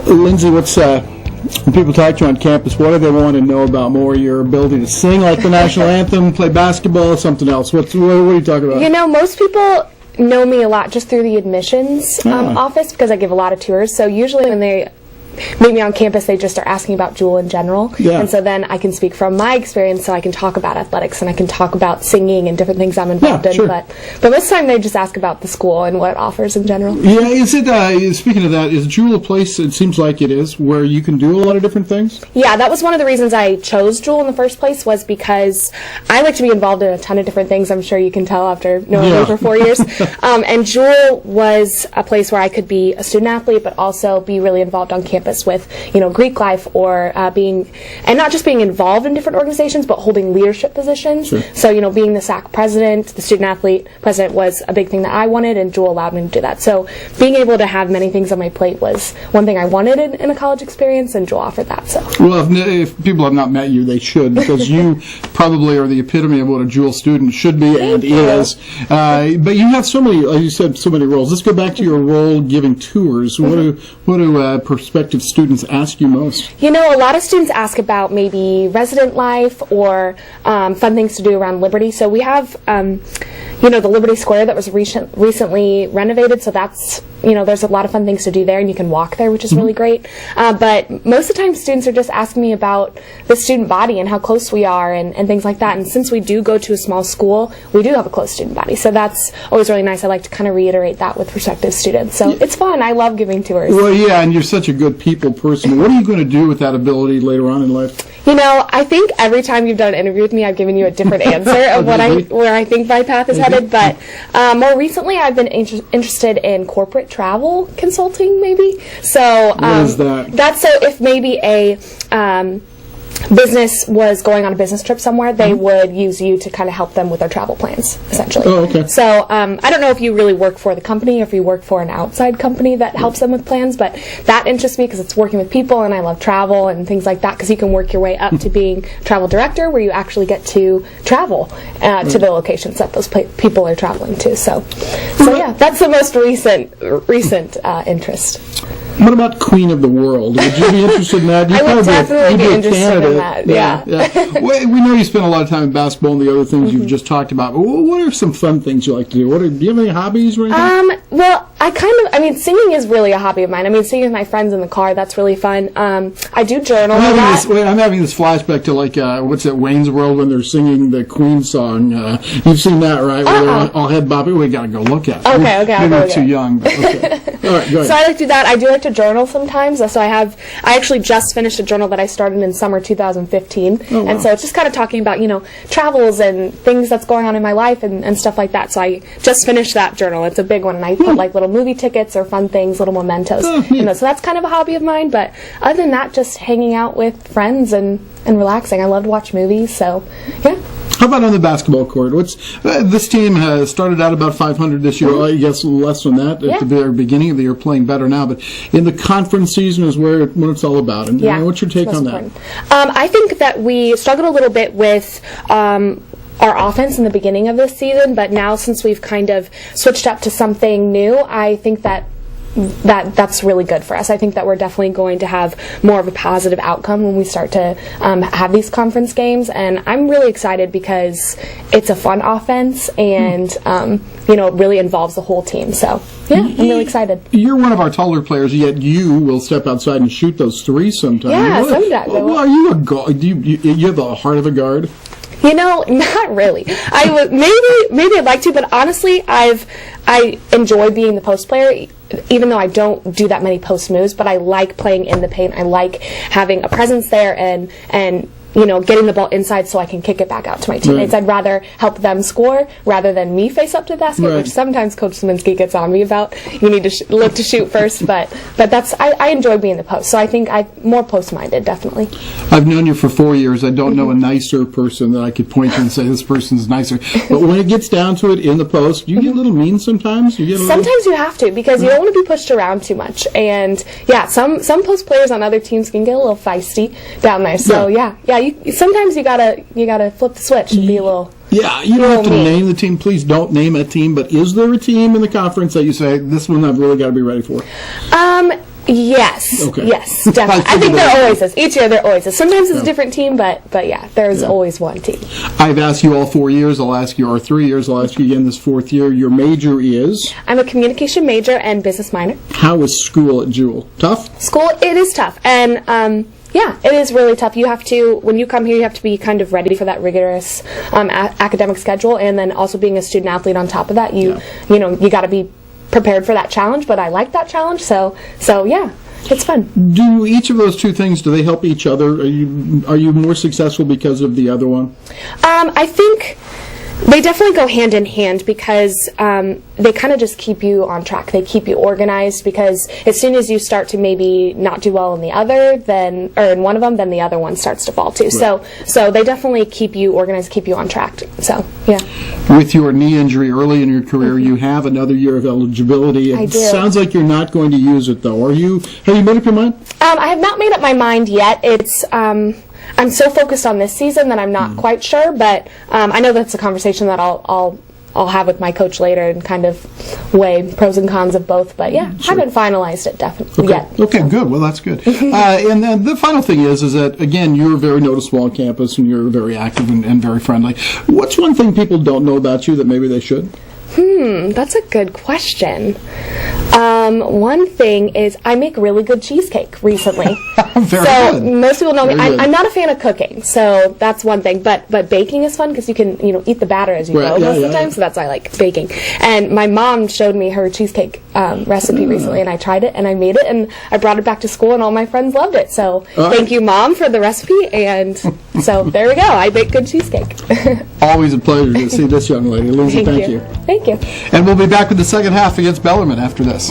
Lindsey, what's when people talk to you on campus, what do they want to know about more? Your ability to sing like the national anthem, play basketball, or something else? What are you talking about? You know, most people know me a lot just through the admissions office because I give a lot of tours. So usually when they meet me on campus, they just are asking about Jewel in general. Yeah. And so then I can speak from my experience, so I can talk about athletics and I can talk about singing and different things I'm involved in. Sure. But most of the time they just ask about the school and what it offers in general. Yeah, is it, speaking of that, is Jewel a place, it seems like it is, where you can do a lot of different things? Yeah, that was one of the reasons I chose Jewel in the first place, was because I like to be involved in a ton of different things. I'm sure you can tell after knowing me for 4 years. And Jewel was a place where I could be a student athlete, but also be really involved on campus with, Greek life or and not just being involved in different organizations, but holding leadership positions. Sure. So, being the SAC president, the student athlete president was a big thing that I wanted, and Jewel allowed me to do that. So being able to have many things on my plate was one thing I wanted in a college experience, and Jewel offered that. So. Well, if people have not met you, they should, because you probably are the epitome of what a Jewel student should be and is. But you have so many, like you said, so many roles. Let's go back to your role giving tours. Mm-hmm. What do prospective students ask you most? A lot of students ask about maybe resident life or fun things to do around Liberty. So we have, the Liberty Square that was recently renovated. So that's, there's a lot of fun things to do there, and you can walk there, which is really great. But most of the time, students are just asking me about the student body and how close we are and things like that. And since we do go to a small school, we do have a close student body. So that's always really nice. I like to kind of reiterate that with prospective students. So it's fun. I love giving tours. Well, yeah, and you're such a good people person. What are you going to do with that ability later on in life? I think every time you've done an interview with me, I've given you a different answer of where I think my path is headed. But more recently, I've been interested in corporate travel consulting, maybe. So what is that? That's so if maybe a business was going on a business trip somewhere, they would use you to kind of help them with their travel plans, essentially. Oh, okay. So I don't know if you really work for the company or if you work for an outside company that helps them with plans, but that interests me because it's working with people, and I love travel and things like that, because you can work your way up to being travel director, where you actually get to travel to the locations that those people are traveling to. So yeah, that's the most recent interest. What about Queen of the World? Would you be interested in that? I would definitely be interested in that. Yeah. We know you spend a lot of time in basketball and the other things you've just talked about. What are some fun things you like to do? Do you have any hobbies or anything? Well, singing is really a hobby of mine. Singing with my friends in the car, that's really fun. I do journal a lot. I'm having this flashback to, what's that, Wayne's World, when they're singing the Queen song. You've seen that, right? Where they're all head bobbing. We got to go look at it. Okay. Maybe we're too young, but okay. All right, go ahead. So I like to do that. I do like to journal sometimes. So I actually just finished a journal that I started in summer 2015. Oh, wow. And so it's just kind of talking about, travels and things that's going on in my life and stuff like that. So I just finished that journal. It's a big one. And I put little movie tickets or fun things, little mementos. So that's kind of a hobby of mine. But other than that, just hanging out with friends and relaxing. I love to watch movies. So, yeah. How about on the basketball court? This team has started out about 500 this year. I guess less than that at the very beginning of the year, playing better now. But in the conference season is what it's all about. And what's your take on that? I think that we struggled a little bit with our offense in the beginning of this season, but now since we've kind of switched up to something new, I think that's really good for us. I think that we're definitely going to have more of a positive outcome when we start to have these conference games, and I'm really excited because it's a fun offense and it really involves the whole team. So yeah, I'm really excited. You're one of our taller players, yet you will step outside and shoot those threes sometimes. Yeah, sometimes. Well, are you a guard? You have the heart of a guard? Not really. Maybe I'd like to, but honestly, I enjoy being the post player, even though I don't do that many post moves, but I like playing in the paint. I like having a presence there and getting the ball inside so I can kick it back out to my teammates. Right. I'd rather help them score rather than me face up to the basket, which sometimes Coach Szymanski gets on me about. You need to look to shoot first, but that's I enjoy being the post. So I think I'm more post-minded, definitely. I've known you for 4 years. I don't know a nicer person that I could point to and say this person's nicer. But when it gets down to it in the post, you get a little mean sometimes. Sometimes you have to, because you don't want to be pushed around too much. And some post players on other teams can get a little feisty down there. So sometimes you gotta flip the switch and be a little. Yeah, you don't have to name the team. Please don't name a team. But is there a team in the conference that you say this one I've really got to be ready for? Yes. Okay. Yes, definitely. I think there always is. Each year there always is. Sometimes it's a different team, but yeah, there's always one team. I've asked you all 4 years. I'll ask you, or 3 years. I'll ask you again this 4th year. Your major is? I'm a communication major and business minor. How is school at Jewel? Tough? School, it is tough. And, yeah, it is really tough. You have to, when you come here, you have to be kind of ready for that rigorous academic schedule, and then also being a student athlete on top of that, you know, you got to be prepared for that challenge, but I like that challenge, so yeah, it's fun. Do each of those two things, do they help each other? Are you more successful because of the other one? I think they definitely go hand in hand because they kind of just keep you on track. They keep you organized because as soon as you start to maybe not do well in the other, or in one of them, then the other one starts to fall too. Right. So they definitely keep you organized, keep you on track. So, yeah. With your knee injury early in your career, you have another year of eligibility. It sounds like you're not going to use it, though. Have you made up your mind? I have not made up my mind yet. It's I'm so focused on this season that I'm not quite sure, but I know that's a conversation that I'll have with my coach later and kind of weigh pros and cons of both. But yeah, Sure. haven't finalized it definitely yet. Okay, good. Well, that's good. And then the final thing is that, again, you're very noticeable on campus and you're very active and very friendly. What's one thing people don't know about you that maybe they should? That's a good question. One thing is I make really good cheesecake recently. Very so good. Most people know me. Very good. I'm not a fan of cooking, so that's one thing. But baking is fun because you can eat the batter as you go most of the time. So that's why I like baking. And my mom showed me her cheesecake recipe recently, and I tried it and I made it and I brought it back to school, and all my friends loved it. So thank you, Mom, for the recipe. And so there we go. I bake good cheesecake. Always a pleasure to see this young lady. Lindsey, thank you. Thank you. And we'll be back with the second half against Bellarmine after this.